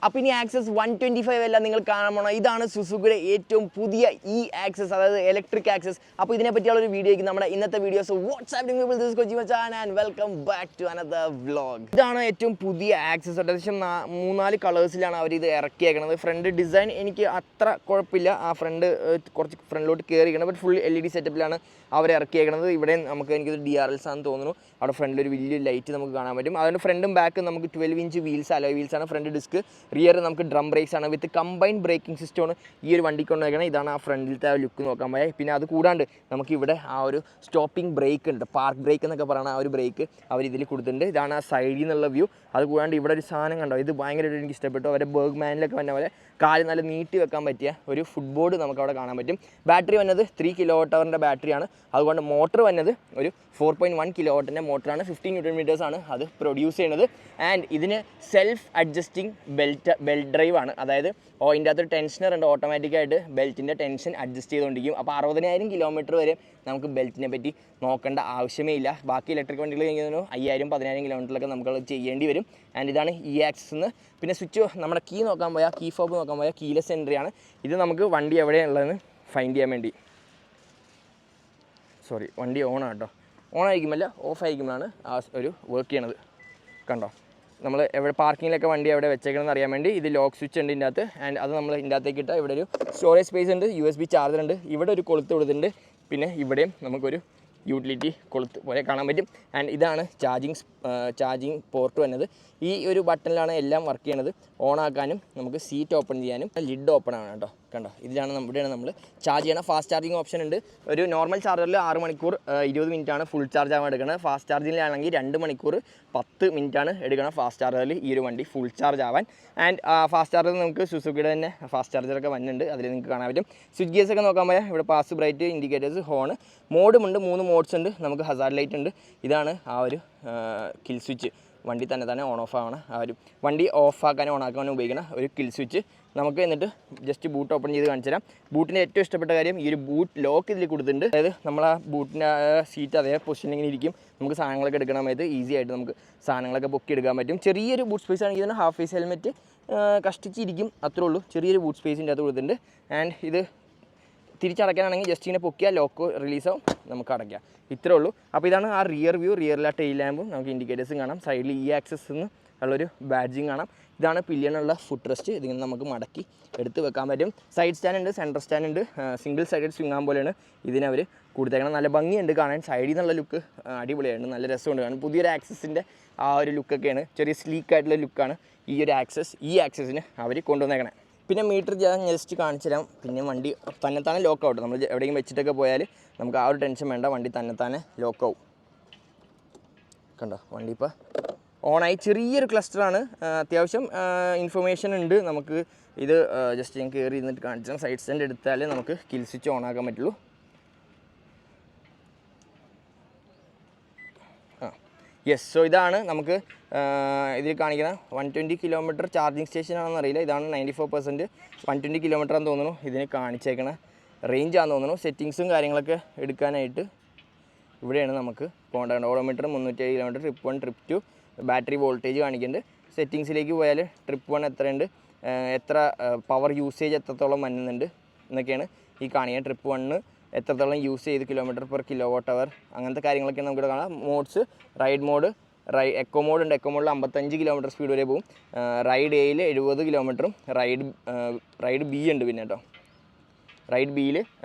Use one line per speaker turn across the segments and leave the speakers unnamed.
അപ്പോൾ ഇനി ആക്സസ് 125 എല്ലാം നിങ്ങൾ കാണാൻ പോകണം. ഇതാണ് സുസുക്കിയുടെ ഏറ്റവും പുതിയ ഈ ആക്സസ്, അതായത് ഇലക്ട്രിക് ആക്സസ്. അപ്പോൾ ഇതിനെപ്പറ്റിയുള്ള ഒരു വീഡിയോയ്ക്ക് നമ്മുടെ ഇന്നത്തെ videos welcome back to another vlog. ഇതാണ് ഏറ്റവും പുതിയ ആക്സസ്. ഏകദേശം 3-4 കളേഴ്സിലാണ് അവർ ഇത് ഇറക്കിയേക്കുന്നത്. ഫ്രണ്ട് ഡിസൈൻ എനിക്ക് അത്ര കുഴപ്പമില്ല, ആ ഫ്രണ്ട് കുറച്ച് ഫ്രണ്ടിലോട്ട് കയറിയിരിക്കണം. ബട്ട് ഫുൾ LED സെറ്റപ്പിലാണ് അവർ ഇറക്കിയേക്കുന്നത്. ഇവിടെ എനിക്കൊരു DRLs ആണെന്ന് തോന്നുന്നു. അവിടെ ഫ്രണ്ടിൽ ഒരു വലിയ ലൈറ്റ് നമുക്ക് കാണാൻ പറ്റും. അതിൻ്റെ ഫ്രണ്ടും ബാക്കും നമുക്ക് 12 ഇഞ്ച് വീൽസ്, അലോയ് വീൽസ് ആണ്. ഫ്രണ്ട് ഡിസ്ക്, റിയർ നമുക്ക് ഡ്രം ബ്രേക്സ് ആണ്. വിത്ത് കമ്പൈൻഡ് ബ്രേക്കിംഗ് സിസ്റ്റമാണ് ഈ ഒരു വണ്ടിക്ക് കൊണ്ടുവയ്ക്കണം. ഇതാണ് ആ ഫ്രണ്ടിലത്തെ ലുക്ക് നോക്കാൻ പോയാൽ. പിന്നെ അത് കൂടാണ്ട് നമുക്കിവിടെ ആ ഒരു സ്റ്റോപ്പിംഗ് ബ്രേക്ക് ഉണ്ട്, പാർക്ക് ബ്രേക്ക് എന്നൊക്കെ പറയുന്ന ആ ഒരു ബ്രേക്ക് അവർ ഇതിൽ കൊടുത്തിട്ടുണ്ട്. ഇതാണ് ആ സൈഡിൽ നിന്നുള്ള വ്യൂ. അത് കൂടാണ്ട് ഇവിടെ ഒരു സാധനം കണ്ടോ, ഇത് ഭയങ്കരമായിട്ട് എനിക്ക് ഇഷ്ടപ്പെട്ടു. അവരെ ബർഗ്മാനിലൊക്കെ വന്ന പോലെ കാല് നല്ല നീട്ടി വെക്കാൻ പറ്റിയ ഒരു ഫുട്ബോർഡ് നമുക്ക് അവിടെ കാണാൻ പറ്റും. ബാറ്ററി വന്നത് 3 kWh ബാറ്ററിയാണ്. അതുകൊണ്ട് മോട്ടർ വന്നത് ഒരു 4.1 kW മോട്ടറാണ്. 15 Nm ആണ് അത് പ്രൊഡ്യൂസ് ചെയ്യുന്നത്. ആൻഡ് ഇതിന് സെൽഫ് അഡ്ജസ്റ്റിംഗ് ബെൽറ്റ് ഡ്രൈവ് ആണ്. അതായത് ഇതിൻ്റെ അകത്തൊരു ടെൻഷനർ ഉണ്ട്, ഓട്ടോമാറ്റിക്കായിട്ട് ബെൽറ്റിൻ്റെ ടെൻഷൻ അഡ്ജസ്റ്റ് ചെയ്തുകൊണ്ടിരിക്കും. അപ്പോൾ 60,000 km വരെ നമുക്ക് ബെൽറ്റിനെ പറ്റി നോക്കേണ്ട ആവശ്യമേ ഇല്ല. ബാക്കി ഇലക്ട്രിക് വണ്ടികൾ കഴിഞ്ഞാൽ 5,000-10,000 km നമുക്ക് ചെയ്യേണ്ടി വരും. ആൻഡ് ഇതാണ് ഈ ആക്സസ്. പിന്നെ സ്വിച്ച്, നമ്മുടെ കീ നോക്കാൻ പോയാൽ, കീ ഫോബ് നോക്കാൻ പോയാൽ കീലെസ് എൻട്രി ആണ്. ഇത് നമുക്ക് വണ്ടി എവിടെയുള്ളതെന്ന് ഫൈൻഡ് ചെയ്യാൻ വേണ്ടി, വണ്ടി ഓണാണ് കേട്ടോ. ഓണായിരിക്കുമല്ല, ഓഫ് ആയിരിക്കുമ്പോഴാണ് ആ ഒരു വർക്ക് ചെയ്യണത്. കണ്ടോ, നമ്മൾ എവിടെ പാർക്കിങ്ങിലൊക്കെ വണ്ടി എവിടെ വെച്ചേക്കണമെന്ന് അറിയാൻ വേണ്ടി ഇത് ലോക്ക് സ്വിച്ച് ഉണ്ട് ഇതിൻ്റെ അകത്ത്. ആൻഡ് അത് നമ്മൾ ഇതിൻ്റെ അകത്തേക്ക് ഇട്ടാൽ ഇവിടെ ഒരു സ്റ്റോറേജ് സ്പേസ് ഉണ്ട്, USB ചാർജർ ഉണ്ട്, ഇവിടെ ഒരു കൊളുത്ത് കൊടുത്തിട്ടുണ്ട്. പിന്നെ ഇവിടെയും നമുക്കൊരു യൂട്ടിലിറ്റി കൊളുത്ത് പോലെ കാണാൻ പറ്റും. ആൻഡ് ഇതാണ് ചാർജിങ് പോർട്ട് വന്നത്. ഈ ഒരു ബട്ടണിലാണ് എല്ലാം വർക്ക് ചെയ്യണത്. ഓണാക്കാനും നമുക്ക് സീറ്റ് ഓപ്പൺ ചെയ്യാനും ലിഡ് ഓപ്പൺ ആണ് കേട്ടോ. കണ്ടോ, ഇവിടെയാണ് നമ്മൾ ചാർജ് ചെയ്യണം. ഫാസ്റ്റ് ചാർജിങ് ഓപ്ഷൻ ഉണ്ട്. ഒരു നോർമൽ ചാർജറിൽ 6 മണിക്കൂർ 20 മിനിറ്റാണ് ഫുൾ ചാർജ് ആവാൻ എടുക്കുന്നത്. ഫാസ്റ്റ് ചാർജിങ്ങിലാണെങ്കിൽ 2 മണിക്കൂർ 10 മിനിറ്റാണ് എടുക്കണം ഫാസ്റ്റ് ചാർജറിൽ ഈ ഒരു വണ്ടി ഫുൾ ചാർജ് ആവാൻ. ആൻഡ് ഫാസ്റ്റ് ചാർജറിൽ നമുക്ക് സുസുക്കിയുടെ തന്നെ ഫാസ്റ്റ് ചാർജറൊക്കെ വന്നിട്ടുണ്ട്, അതിൽ നിങ്ങൾക്ക് കാണാൻ പറ്റും. സ്വിച്ച് ഗിയേഴ്സ് ഒക്കെ നോക്കാൻ പോയാൽ ഇവിടെ പാസ്, ബ്രൈറ്റ്, ഇൻഡിക്കേറ്റേഴ്സ്, ഹോൺ, മോഡുമുണ്ട്. 3 മോഡ്സ് ഉണ്ട്. നമുക്ക് ഹസാർഡ് ലൈറ്റ് ഉണ്ട്. ഇതാണ് ആ ഒരു കിൽ സ്വിച്ച്. വണ്ടി തന്നെ ഓൺ ഓഫ് ആവണം, ആ ഒരു വണ്ടി ഓഫാക്കാനും ഓണാക്കാനും ഉപയോഗിക്കുന്ന ഒരു കിൽ സ്വിച്ച്. നമുക്ക് എന്നിട്ട് ജസ്റ്റ് ബൂട്ട് ഓപ്പൺ ചെയ്ത് കാണിച്ചു തരാം. ബൂട്ടിൻ്റെ ഏറ്റവും ഇഷ്ടപ്പെട്ട കാര്യം ഈ ഒരു ബൂട്ട് ലോക്ക് ഇതിൽ കൊടുത്തിട്ടുണ്ട്. അതായത് നമ്മൾ ആ ബൂട്ടിൻ്റെ സീറ്റ് അതേ പൊസിഷനിൽ ഇരിക്കും. നമുക്ക് സാധനങ്ങളൊക്കെ എടുക്കണ സമയത്ത് ഈസി ആയിട്ട് നമുക്ക് സാധനങ്ങളൊക്കെ പൊക്കി എടുക്കാൻ പറ്റും. ചെറിയൊരു ബൂട്ട് സ്പേസ് ആണെങ്കിൽ ഇതിന് ഹാഫ് ഫേസ് ഹെൽമെറ്റ് കഷ്ടിച്ചിരിക്കും, അത്രേ ഉള്ളൂ. ചെറിയൊരു ബൂട്ട് സ്പേസിൻ്റെ അകത്ത് കൊടുത്തിട്ടുണ്ട്. ആൻഡ് ഇത് തിരിച്ചടയ്ക്കാനാണെങ്കിൽ ജസ്റ്റ് ഇങ്ങനെ പൊക്കിയാൽ ലോക്ക് റിലീസാവും, നമുക്ക് അടയ്ക്കാം. ഇത്രേ ഉള്ളൂ. അപ്പോൾ ഇതാണ് ആ റിയർ വ്യൂ. റിയറിലെ ടെയിൽ ലാമ്പും നമുക്ക് ഇൻഡിക്കേറ്റേഴ്സും കാണാം. സൈഡിൽ ഈ ആക്സസ് എന്ന് ഉള്ളൊരു ബാഡ്ജിങ് കാണാം. ഇതാണ് പില്ലിയനുള്ള ഫുഡ് റെസ്റ്റ്. ഇതിങ്ങനെ നമുക്ക് മടക്കി എടുത്ത് വെക്കാൻ പറ്റും. സൈഡ് സ്റ്റാൻഡ് ഉണ്ട്, സെൻറ്റർ സ്റ്റാൻഡ് ഉണ്ട്. സിംഗിൾ സൈഡഡ് സ്വിങ്ങാൻ പോലെയാണ് ഇതിനവർ കൊടുത്തേക്കണം. നല്ല ഭംഗിയുണ്ട് കാണാൻ. സൈഡിൽ നിന്നുള്ള ലുക്ക് അടിപൊളിയാണ്, നല്ല രസമുണ്ട് കാണാൻ. പുതിയൊരു ആക്സസിൻ്റെ ആ ഒരു ലുക്കൊക്കെയാണ്, ചെറിയ സ്ലീക്കായിട്ടുള്ള ലുക്കാണ് ഈ ഒരു ആക്സസിന് അവർ കൊണ്ടുവന്നേക്കണേ. പിന്നെ മീറ്റർ ഞാൻ ജസ്റ്റ് കാണിച്ചു തരാം. പിന്നെ വണ്ടി തന്നെത്താനെ ലോക്കാവും. നമ്മൾ എവിടെയെങ്കിലും വെച്ചിട്ടൊക്കെ പോയാൽ നമുക്ക് ആ ഒരു ടെൻഷൻ വേണ്ട, വണ്ടി തന്നെത്താനെ ലോക്കാവും. കണ്ടോ, വണ്ടി ഇപ്പോൾ ഓണായി. ചെറിയൊരു ക്ലസ്റ്ററാണ്, അത്യാവശ്യം ഇൻഫർമേഷൻ ഉണ്ട്. നമുക്ക് ഇത് ജസ്റ്റ് ഞാൻ കയറി ഇരുന്നിട്ട് കാണിച്ചു തരാം. സൈഡ് സ്റ്റാൻഡ് എടുത്താലേ നമുക്ക് കിൽ സ്വിച്ച് ഓണാക്കാൻ പറ്റുള്ളൂ. യെസ്, സോ ഇതാണ് നമുക്ക് ഇതിൽ കാണിക്കുന്ന 120 km ചാർജിങ് സ്റ്റേഷൻ ആണെന്ന് അറിയില്ല. ഇതാണ് 94%, 120 km ആണെന്ന് തോന്നുന്നു ഇതിന് കാണിച്ചേക്കണ റേഞ്ച് ആണെന്ന് തോന്നുന്നു. സെറ്റിങ്സും കാര്യങ്ങളൊക്കെ എടുക്കാനായിട്ട് ഇവിടെയാണ് നമുക്ക് പോകേണ്ടത്. Odometer 307 km, trip 1, trip 2, battery voltage കാണിക്കുന്നുണ്ട്. സെറ്റിങ്സിലേക്ക് പോയാൽ ട്രിപ്പ് 1 എത്രയുണ്ട്, എത്ര പവർ യൂസേജ് എത്രത്തോളം വരുന്നുണ്ട് എന്നൊക്കെയാണ് ഈ കാണിക്കുക. ട്രിപ്പ് 1 എത്രത്തോളം യൂസ് ചെയ്ത് km/kWh അങ്ങനത്തെ കാര്യങ്ങളൊക്കെ നമുക്കിവിടെ കാണാം. Modes, ride mode, eco mode ഉണ്ട്. എക്കോ മോഡിൽ 55 km സ്പീഡ് വരെ പോകും. റൈഡ് എയിൽ 70 km, റൈഡ് ബി ഉണ്ട്. പിന്നെ കേട്ടോ, റൈഡ് ബിയിൽ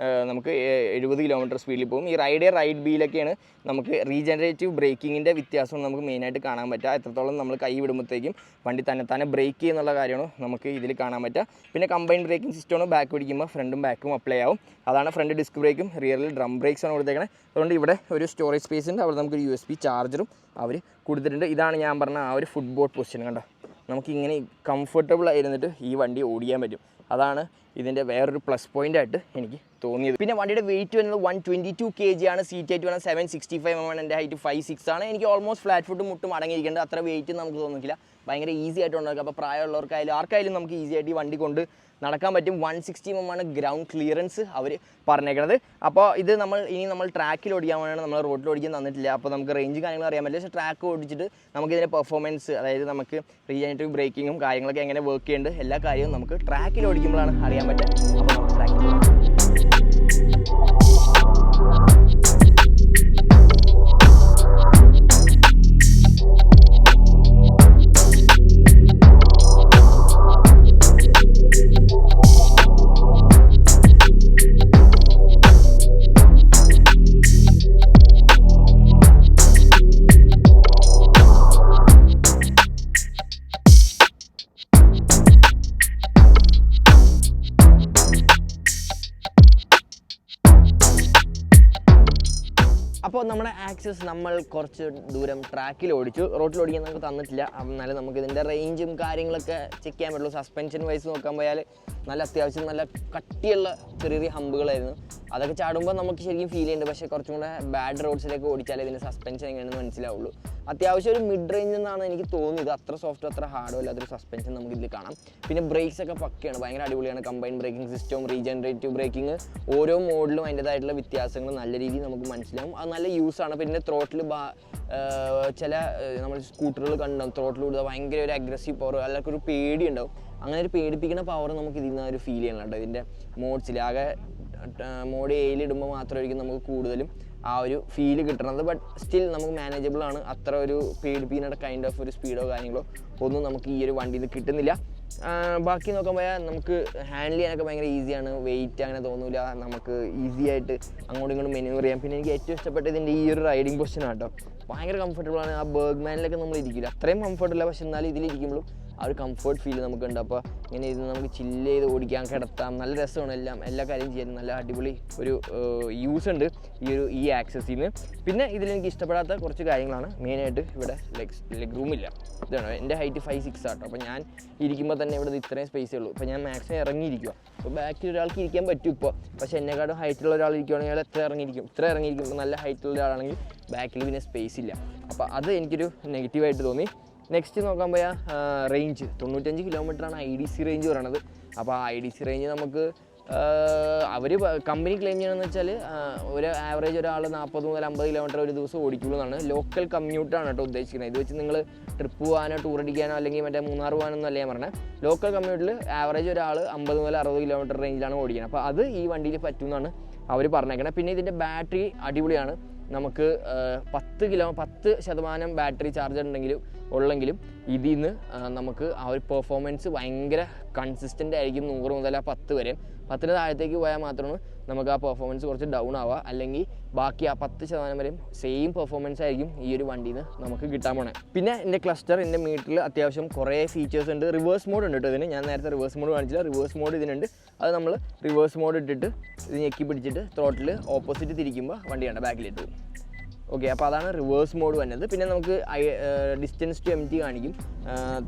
നമുക്ക് 70 km സ്പീഡിൽ പോകും. ഈ റൈഡ് ബിയിലൊക്കെയാണ് നമുക്ക് റീജനറേറ്റീവ് ബ്രേക്കിങ്ങിൻ്റെ വ്യത്യാസം നമുക്ക് മെയിനായിട്ട് കാണാൻ പറ്റുക. എത്രത്തോളം നമ്മൾ കൈ വിടുമ്പോഴത്തേക്കും വണ്ടി തന്നെ ബ്രേക്ക് ചെയ്യുന്നുള്ള കാര്യമാണ് നമുക്ക് ഇതിൽ കാണാൻ പറ്റുക. പിന്നെ കമ്പൈൻഡ് ബ്രേക്കിംഗ് സിസ്റ്റമാണ്. ബാക്ക് പിടിക്കുമ്പോൾ ഫ്രണ്ടും ബാക്കും അപ്ലൈ ആവും. അതാണ് ഫ്രണ്ട് ഡിസ്ക് ബ്രേക്കും. റിയറിൽ ഡ്രം ബ്രേക്സാണ് കൊടുത്തേക്കണത്. അതുകൊണ്ട് ഇവിടെ ഒരു സ്റ്റോറേജ് സ്പേസ് ഉണ്ട്. അവിടെ നമുക്കൊരു USB ചാർജറും അവർ കൊടുത്തിട്ടുണ്ട്. ഇതാണ് ഞാൻ പറഞ്ഞ ആ ഒരു ഫുട്ബോർഡ് പൊസിഷൻ. കണ്ടോ, നമുക്കിങ്ങനെ കംഫർട്ടബിൾ ആയിരുന്നിട്ട് ഈ വണ്ടി ഓടിക്കാൻ പറ്റും. അതാണ് ഇതിൻ്റെ വേറൊരു പ്ലസ് പോയിൻ്റ് ആയിട്ട് എനിക്ക് തോന്നിയത്. പിന്നെ വണ്ടിയുടെ വെയിറ്റ് വരുന്നത് 122 kg ആണ്. സീറ്റ് ഹൈറ്റ് വരുന്നത് 765 mm. എൻ്റെ ഹൈറ്റ് 5'6" ആണ്. എനിക്ക് ഓൾമോസ്റ്റ് ഫ്ലാറ്റ് ഫുട്ടും മുട്ടും അടങ്ങിയിരിക്കേണ്ടത്. അത്ര വെയിറ്റ് നമുക്ക് തോന്നിക്കില്ല. ഭയങ്കര ഈസി ആയിട്ട് ഉണ്ടാക്കുക. അപ്പോൾ പ്രായമുള്ളവർക്കായാലും ആർക്കായാലും നമുക്ക് ഈസി ആയിട്ട് ഈ വണ്ടി കൊണ്ട് നടക്കാൻ പറ്റും. 160 mm ആണ് ഗ്രൗണ്ട് ക്ലിയറൻസ് അവർ പറഞ്ഞേക്കുന്നത്. അപ്പോൾ ഇത് നമ്മൾ ട്രാക്കിൽ ഓടിക്കാൻ വേണ്ടിയാണ്, നമ്മൾ റോഡിൽ ഓടിക്കാൻ തന്നിട്ടില്ല. അപ്പോൾ നമുക്ക് റേഞ്ച് കാര്യങ്ങൾ അറിയാൻ പറ്റില്ല. പക്ഷേ ട്രാക്ക് ഓടിച്ചിട്ട് നമുക്കിതിൻ്റെ പെർഫോമൻസ്, അതായത് നമുക്ക് റീജനറേറ്റീവ് ബ്രേക്കിങ്ങും കാര്യങ്ങളൊക്കെ എങ്ങനെ വർക്ക് ചെയ്യുന്നുണ്ട് എല്ലാ കാര്യവും നമുക്ക് ട്രാക്കിൽ ഓടിക്കുമ്പോഴാണ് അറിയാൻ പറ്റുക. അപ്പോൾ നമുക്ക് ട്രാക്കിൽ അപ്പോൾ നമ്മുടെ ആക്സസ് നമ്മൾ കുറച്ച് ദൂരം ട്രാക്കിൽ ഓടിച്ചു, റോട്ടിൽ ഓടിക്കാൻ നമുക്ക് തന്നിട്ടില്ല. എന്നാലും നമുക്ക് ഇതിൻ്റെ റേഞ്ചും കാര്യങ്ങളൊക്കെ ചെക്ക് ചെയ്യാൻ പറ്റുള്ളൂ. സസ്പെൻഷൻ വൈസ് നോക്കാൻ പോയാൽ നല്ല അത്യാവശ്യം നല്ല കട്ടിയുള്ള ചെറിയ ഹമ്പുകളായിരുന്നു. അതൊക്കെ ചാടുമ്പോൾ നമുക്ക് ശരിക്കും ഫീൽ ചെയ്യുന്നുണ്ട്. പക്ഷേ കുറച്ചും കൂടെ ബാഡ് റോഡ്സിലേക്ക് ഓടിച്ചാലേ ഇതിൻ്റെ സസ്പെൻഷൻ എങ്ങനെയാണെന്ന് മനസ്സിലാവുള്ളൂ. അത്യാവശ്യം ഒരു മിഡ് റേഞ്ച് എന്നാണ് എനിക്ക് തോന്നിയത്. അത്ര സോഫ്റ്റോ അത്ര ഹാർഡോ അല്ലാത്തൊരു സസ്പെൻഷൻ നമുക്ക് ഇതിൽ കാണാം. പിന്നെ ബ്രേക്സ് ഒക്കെ പക്കയാണ്, ഭയങ്കര അടിപൊളിയാണ്. കമ്പൈൻ ബ്രേക്കിംഗ് സിസ്റ്റവും റീജനറേറ്റീവ് ബ്രേക്കിംഗ് ഓരോ മോഡിലും അതിൻ്റെതായിട്ടുള്ള വ്യത്യാസങ്ങൾ നല്ല രീതിയിൽ നമുക്ക് മനസ്സിലാവും. അത് നല്ല യൂസാണ്. പിന്നെ ത്രോട്ടിൽ ചില നമ്മൾ സ്കൂട്ടറുകൾ കണ്ടാവും, ത്രോട്ടിൽ വിടുക ഭയങ്കര ഒരു അഗ്രസീവ് പവർ, അല്ലെങ്കിൽ ഒരു പേടി ഉണ്ടാവും. അങ്ങനെ ഒരു പേടിപ്പിക്കുന്ന പവർ നമുക്ക് ഇതിൽ നിന്ന് ഒരു ഫീൽ ചെയ്യണം കേട്ടോ. ഇതിൻ്റെ മോഡ്സിൽ ആകെ മോഡ് എയിലിടുമ്പോൾ മാത്രമായിരിക്കും നമുക്ക് കൂടുതലും ആ ഒരു ഫീല് കിട്ടണത്. ബട്ട് സ്റ്റിൽ നമുക്ക് മാനേജബിൾ ആണ്. അത്ര ഒരു പേടിപ്പിക്കുന്ന കൈൻഡ് ഓഫ് ഒരു സ്പീഡോ കാര്യങ്ങളോ ഒന്നും നമുക്ക് ഈ ഒരു വണ്ടിയിൽ കിട്ടുന്നില്ല. ബാക്കി നോക്കുമ്പോൾ നമുക്ക് ഹാൻഡിൽ ചെയ്യാനൊക്കെ ഭയങ്കര ഈസിയാണ്. വെയിറ്റ് അങ്ങനെ തോന്നില്ല, നമുക്ക് ഈസി ആയിട്ട് അങ്ങോട്ടും ഇങ്ങോട്ടും മെനൂവർ ചെയ്യാം. പിന്നെ എനിക്ക് ഏറ്റവും ഇഷ്ടപ്പെട്ട ഇതിൻ്റെ ഈ ഒരു റൈഡിങ് പൊസിഷൻ ആട്ടോ, ഭയങ്കര കംഫർട്ടബിളാണ്. ആ ബർഗ്മാനിലൊക്കെ നമ്മൾ ഇരിക്കില്ല, അത്രയും കംഫർട്ടില്ല, പക്ഷെ എന്നാലും ഇതിലിരിക്കുമ്പോഴും ആ ഒരു കംഫർട്ട് ഫീൽ നമുക്കുണ്ട്. അപ്പോൾ ഇങ്ങനെ ഇത് നമുക്ക് ചില്ല് ചെയ്ത് ഓടിക്കാൻ, കിടത്താം, നല്ല രസമാണ്. എല്ലാ കാര്യം ചെയ്യാൻ നല്ല അടിപൊളി ഒരു യൂസ് ഉണ്ട് ഈ ആക്സസിന്. പിന്നെ ഇതിലെനിക്ക് ഇഷ്ടപ്പെടാത്ത കുറച്ച് കാര്യങ്ങളാണ്. മെയിനായിട്ട് ഇവിടെ ലെഗ് റൂമില്ല. ഇതാണ് എൻ്റെ ഹൈറ്റ് 5'6" ആട്ടോ. അപ്പോൾ ഞാൻ ഇരിക്കുമ്പോൾ തന്നെ ഇവിടെ ഇത്രയും സ്പേസേ ഉള്ളൂ. അപ്പോൾ ഞാൻ മാക്സിമം ഇറങ്ങിയിരിക്കുക. അപ്പോൾ ബാക്കിൽ ഒരാൾക്ക് ഇരിക്കാൻ പറ്റും ഇപ്പോൾ, പക്ഷേ എന്നെക്കാട്ടും ഹൈറ്റുള്ള ഒരാൾ ഇരിക്കുകയാണെങ്കിൽ അയാൾ ഇത്ര ഇറങ്ങിയിരിക്കും. ഇപ്പോൾ നല്ല ഹൈറ്റുള്ള ഒരാളാണെങ്കിൽ ബാക്കിൽ പിന്നെ സ്പേസ് ഇല്ല. അപ്പോൾ അത് എനിക്കൊരു നെഗറ്റീവായിട്ട് തോന്നി. നെക്സ്റ്റ് നോക്കാൻ പോയാൽ റേഞ്ച് 95 കിലോമീറ്ററാണ് IDC റേഞ്ച് പറയണത്. അപ്പോൾ ആ IDC റേഞ്ച് നമുക്ക് അവർ കമ്പനി ക്ലെയിം ചെയ്യണമെന്ന് വെച്ചാൽ ഒരു ആവറേജ് ഒരാൾ 40 മുതൽ 50 കിലോമീറ്റർ ഒരു ദിവസം ഓടിക്കുള്ളൂ എന്നാണ്. ലോക്കൽ കമ്മ്യൂട്ടാണ് കേട്ടോ ഉദ്ദേശിക്കുന്നത്. ഇത് വെച്ച് നിങ്ങൾ ട്രിപ്പ് പോകാനോ ടൂർ അടിക്കാനോ അല്ലെങ്കിൽ മറ്റേ മൂന്നാർ പോകാനൊന്നും അല്ല ഞാൻ പറഞ്ഞത്. ലോക്കൽ കമ്മ്യൂട്ടിൽ ആവറേജ് ഒരാൾ 50 മുതൽ 60 കിലോമീറ്റർ റേഞ്ചിലാണ് ഓടിക്കുന്നത്. അപ്പോൾ അത് ഈ വണ്ടിയിൽ പറ്റുമെന്നാണ് അവർ പറഞ്ഞേക്കണത്. പിന്നെ ഇതിൻ്റെ ബാറ്ററി അടിപൊളിയാണ്. നമുക്ക് 10% ബാറ്ററി ചാർജ് ഉള്ളെങ്കിലും ഇതിൽ നിന്ന് നമുക്ക് ആ ഒരു പെർഫോമൻസ് ഭയങ്കര കൺസിസ്റ്റൻ്റ് ആയിരിക്കും. 100 മുതൽ 10 വരെ. 10 താഴത്തേക്ക് പോയാൽ മാത്രമാണ് നമുക്ക് ആ പെർഫോമൻസ് കുറച്ച് ഡൗൺ ആവുക. അല്ലെങ്കിൽ ബാക്കി ആ 10% വരെയും സെയിം പെർഫോമൻസ് ആയിരിക്കും ഈ ഒരു വണ്ടിയിൽ നിന്ന് നമുക്ക് കിട്ടാൻ പോണേ. പിന്നെ എൻ്റെ ക്ലസ്റ്റർ, എൻ്റെ മീറ്ററിൽ അത്യാവശ്യം കുറേ ഫീച്ചേഴ്സ് ഉണ്ട്. റിവേഴ്സ് മോഡ് ഉണ്ട് കേട്ടോ ഇതിന്. ഞാൻ നേരത്തെ റിവേഴ്സ് മോഡ് കാണിച്ചില്ല. റിവേഴ്സ് മോഡ് ഇതിനുണ്ട്. അത് നമ്മൾ റിവേഴ്സ് മോഡ് ഇട്ടിട്ട് ഇത് ഞെക്കി പിടിച്ചിട്ട് ത്രോട്ടിൽ ഓപ്പോസിറ്റ് തിരിക്കുമ്പോൾ വണ്ടി കണ്ട ബാക്കിലിട്ട്. ഓക്കെ, അപ്പോൾ അതാണ് റിവേഴ്സ് മോഡ് വന്നത്. പിന്നെ നമുക്ക് ഡിസ്റ്റൻസ് ടു MT കാണിക്കും.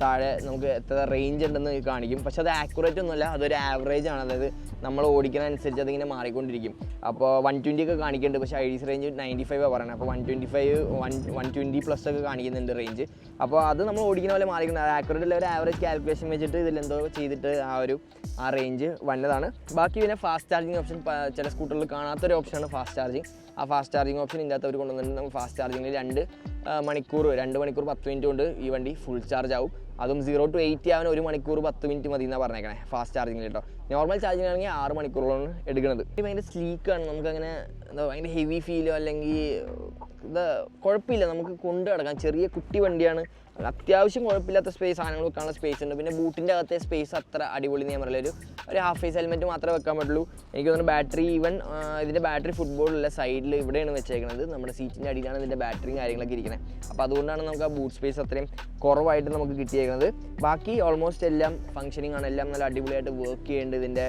താഴെ നമുക്ക് എത്ര റേഞ്ച് ഉണ്ടെന്ന് കാണിക്കും. പക്ഷെ അത് ആക്യുറേറ്റ് ഒന്നുമല്ല, അതൊരു ആവറേജ് ആണ്. അതായത് നമ്മൾ ഓടിക്കുന്നതനുസരിച്ച് അതിങ്ങനെ മാറിക്കൊണ്ടിരിക്കും. അപ്പോൾ 120 ഒക്കെ കാണിക്കുന്നുണ്ട്, പക്ഷേ IDC റേഞ്ച് 95 പറയുന്നത്. അപ്പോൾ 125 120+ ഒക്കെ കാണിക്കുന്നുണ്ട് റേഞ്ച്. അപ്പോൾ അത് നമ്മൾ ഓടിക്കുന്ന പോലെ മാറിക്കണം. അത് ആക്യുറേറ്റ് അല്ല, ഒരു ആവറേജ് കാൽക്കുലേഷൻ വെച്ചിട്ട് ഇതിലെന്തോ ചെയ്തിട്ട് ആ റേഞ്ച് വന്നതാണ്. ബാക്കി പിന്നെ ഫാസ്റ്റ് ചാർജിങ് ഓപ്ഷൻ ചില സ്കൂട്ടറിൽ കാണാത്തൊരു ഓപ്ഷനാണ് ഫാസ്റ്റ് ചാർജിങ്. ആ ഫാസ്റ്റ് ചാർജിങ് ഓപ്ഷൻ ഇതിൻ്റെ അകത്ത് അവർ കൊണ്ടുവന്നിട്ടുണ്ട്. ഫാസ്റ്റ് ചാർജിങ്ങിൽ 2 മണിക്കൂർ 10 മിനിറ്റ് കൊണ്ട് ഈ വണ്ടി ഫുൾ ചാർജ് ആവും. അതും 0 to 80 ആവാൻ 1 മണിക്കൂർ 10 മിനിറ്റ് മതി എന്നാണ് പറഞ്ഞേക്കണേ ഫാസ്റ്റ് ചാർജിങ്ങിൽ കേട്ടോ. നോർമൽ ചാർജിങ് ആണെങ്കിൽ 6 മണിക്കൂറോളാണ് എടുക്കുന്നത്. ഭയങ്കര സ്ലീക്കാണ്. നമുക്കങ്ങനെ ഭയങ്കര ഹെവി ഫീലോ അല്ലെങ്കിൽ ഇത് കുഴപ്പമില്ല, നമുക്ക് കൊണ്ടു കിടക്കാം. ചെറിയ കുട്ടി വണ്ടിയാണ്, അത്യാവശ്യം കുഴപ്പമില്ലാത്ത സ്പേസ്, സാധനങ്ങൾ വെക്കാനുള്ള സ്പേസ് ഉണ്ട്. പിന്നെ ബൂട്ടിൻ്റെ അകത്തെ സ്പേസ് അത്ര അടിപൊളി ഞാൻ പറയില്ല. ഒരു ഹാഫ് ഫേസ് ഹെൽമെറ്റ് മാത്രമേ വെക്കാൻ പറ്റുള്ളൂ. എനിക്ക് തോന്നുന്നു ബാറ്ററി ഇതിൻ്റെ ബാറ്ററി ഫുട്ബോളിലെ സൈഡിൽ ഇവിടെയാണ് വെച്ചേക്കുന്നത്. നമ്മുടെ സീറ്റിൻ്റെ അടിയിലാണ് ഇതിൻ്റെ ബാറ്ററിയും കാര്യങ്ങളൊക്കെ ഇരിക്കുന്നത്. അപ്പോൾ അതുകൊണ്ടാണ് നമുക്ക് ആ ബൂട്ട് സ്പേസ് അത്രയും കുറവായിട്ട് നമുക്ക് കിട്ടിയേക്കുന്നത്. ബാക്കി ഓൾമോസ്റ്റ് എല്ലാം ഫംഗ്ഷനിങ് ആണ്, എല്ലാം നല്ല അടിപൊളിയായിട്ട് വർക്ക് ചെയ്യേണ്ടത് ഇതിൻ്റെ.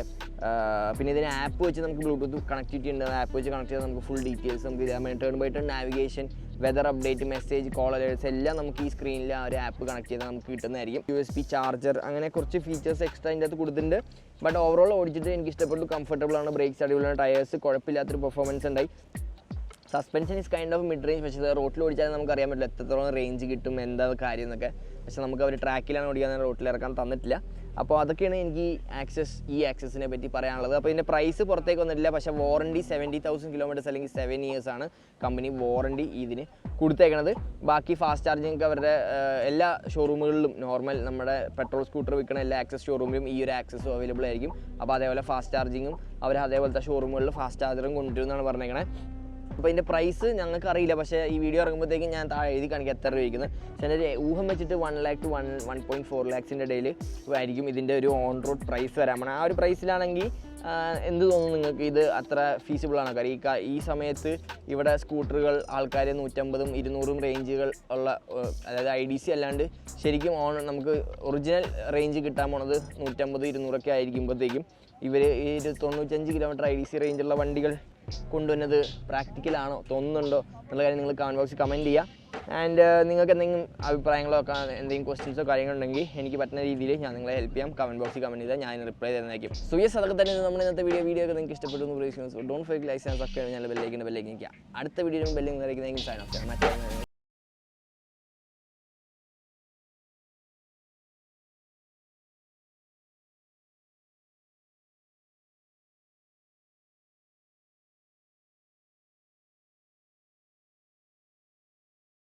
പിന്നെ ഇതിന് ആപ്പ് വെച്ച് നമുക്ക് ബ്ലൂടൂത്ത് കണക്ടിവിറ്റി ഉണ്ട്. ആപ്പ് വെച്ച് കണക്ട് ചെയ്താൽ നമുക്ക് ഫുൾ ഡീറ്റെയിൽസ് നമുക്ക് ഇതാകുമ്പോൾ turn by turn navigation, weather update, message, call alerts എല്ലാം നമുക്ക് ഈ സ്ക്രീനിൽ ആ ഒരു ആപ്പ് കണക്ട് ചെയ്താൽ നമുക്ക് കിട്ടുന്നതായിരിക്കും. USB ചാർജർ, അങ്ങനെ കുറച്ച് ഫീച്ചേഴ്സ് എക്സ്ട്രാ അതിൻ്റെ അകത്ത് കൊടുത്തിട്ടുണ്ട്. ബട്ട് ഓവറോൾ ഓടിച്ചിട്ട് എനിക്ക് ഇഷ്ടപ്പെട്ടു. കംഫർട്ടബിൾ ആണ്, ബ്രേക്സ് അടിപൊളിയാണ്, ടയേഴ്സ് കുഴപ്പമില്ലാത്തൊരു പെർഫോമൻസ് ഉണ്ടായി. Suspension is kind of mid range, പക്ഷേ ഇത് റോട്ടിൽ ഓടിച്ചാൽ നമുക്ക് അറിയാൻ പറ്റില്ല എത്രത്തോളം റേഞ്ച് കിട്ടും എന്താ കാര്യം എന്നൊക്കെ. പക്ഷേ നമുക്ക് അവർ ട്രാക്കിലാണ് ഓടിക്കാൻ, റോട്ടിൽ ഇറക്കാൻ തന്നിട്ടില്ല. അപ്പോൾ അതൊക്കെയാണ് എനിക്ക് ഈ ആക്സസിനെ പറ്റി പറയാനുള്ളത്. അപ്പോൾ ഇതിൻ്റെ പ്രൈസ് പുറത്തേക്ക് വന്നിട്ടില്ല, പക്ഷേ വാറണ്ടി 70,000 കിലോമീറ്റേഴ്സ് അല്ലെങ്കിൽ 7 years ആണ് കമ്പനി വാറണ്ടി ഇതിന് കൊടുത്തേക്കണത്. ബാക്കി ഫാസ്റ്റ് ചാർജിങ് അവരുടെ എല്ലാ ഷോറൂമുകളിലും നോർമൽ നമ്മുടെ പെട്രോൾ സ്കൂട്ടർ വിൽക്കുന്ന എല്ലാ ആക്സസ് ഷോറൂമിലും ഈ ഒരു ആക്സസും അവൈലബിൾ ആയിരിക്കും. അപ്പോൾ അതേപോലെ ഫാസ്റ്റ് ചാർജിങ്ങും അവർ അതേപോലത്തെ ഷോറൂമുകളിൽ ഫാസ്റ്റ് ചാർജറും കൊണ്ടുവരുമെന്നാണ് പറഞ്ഞേക്കണേ. അപ്പോൾ ഇതിൻ്റെ പ്രൈസ് ഞങ്ങൾക്ക് അറിയില്ല, പക്ഷേ ഈ വീഡിയോ ഇറങ്ങുമ്പോഴത്തേക്കും ഞാൻ താഴെ എഴുതി കാണിക്കുക എത്ര രൂപയ്ക്കുന്നത്. പക്ഷേ എൻ്റെ ഊഹം വെച്ചിട്ട് 1 lakh to 1.4 lakhs ഇടയിൽ ആയിരിക്കും ഇതിൻ്റെ ഒരു ഓൺ റോഡ് പ്രൈസ് വരാൻ പോണത്. ആ ഒരു പ്രൈസിലാണെങ്കിൽ എന്ത് തോന്നുന്നു നിങ്ങൾക്ക്, ഇത് അത്ര ഫീസിബിളാണ്? കാര്യം ഈ സമയത്ത് ഇവിടെ സ്കൂട്ടറുകൾ ആൾക്കാർ 150ഉം 200ഉം റേഞ്ചുകൾ ഉള്ള, അതായത് IDC അല്ലാണ്ട് ശരിക്കും നമുക്ക് ഒറിജിനൽ റേഞ്ച് കിട്ടാൻ പോണത് 150, 200 ആയിരിക്കുമ്പോഴത്തേക്കും ഇവർ ഈ 95 കിലോമീറ്റർ IDC റേഞ്ചുള്ള വണ്ടികൾ കൊണ്ടുവന്നത് പ്രാക്ടിക്കലാണോ, തോന്നുന്നുണ്ടോ എന്നുള്ള കാര്യം നിങ്ങൾ കമൻറ്റ് ബോക്സിൽ കമൻറ്റ് ചെയ്യുക. ആൻഡ് നിങ്ങൾക്ക് എന്തെങ്കിലും അഭിപ്രായങ്ങളോ എന്തെങ്കിലും ക്വസ്റ്റ്യൻസോ കാര്യങ്ങളുണ്ടെങ്കിൽ എനിക്ക് പറ്റുന്ന രീതിയിൽ ഞാൻ നിങ്ങളെ ഹെൽപ്പ് ചെയ്യാം. കമൻറ്റ് ബോക്സിൽ കമൻറ്റ് ചെയ്താൽ ഞാൻ റിപ്ലൈ തരുന്നതായിരിക്കും. സോ യെസ്, അതൊക്കെ തന്നെ നമ്മുടെ ഇന്നത്തെ വീഡിയോ ഒക്കെ നിങ്ങൾക്ക് ഇഷ്ടപ്പെട്ടു എന്ന് പ്രതീക്ഷിക്കുന്നു. So don't forget like and subscribe. ഞാൻ ബെല്ലേക്ക് നിൽക്കുക. അടുത്ത വീഡിയോയിലും ബെല്ലിംഗ് അറിയിക്കുന്നതെങ്കിൽ സൈൻ ഓഫ് ചെയ്യാം.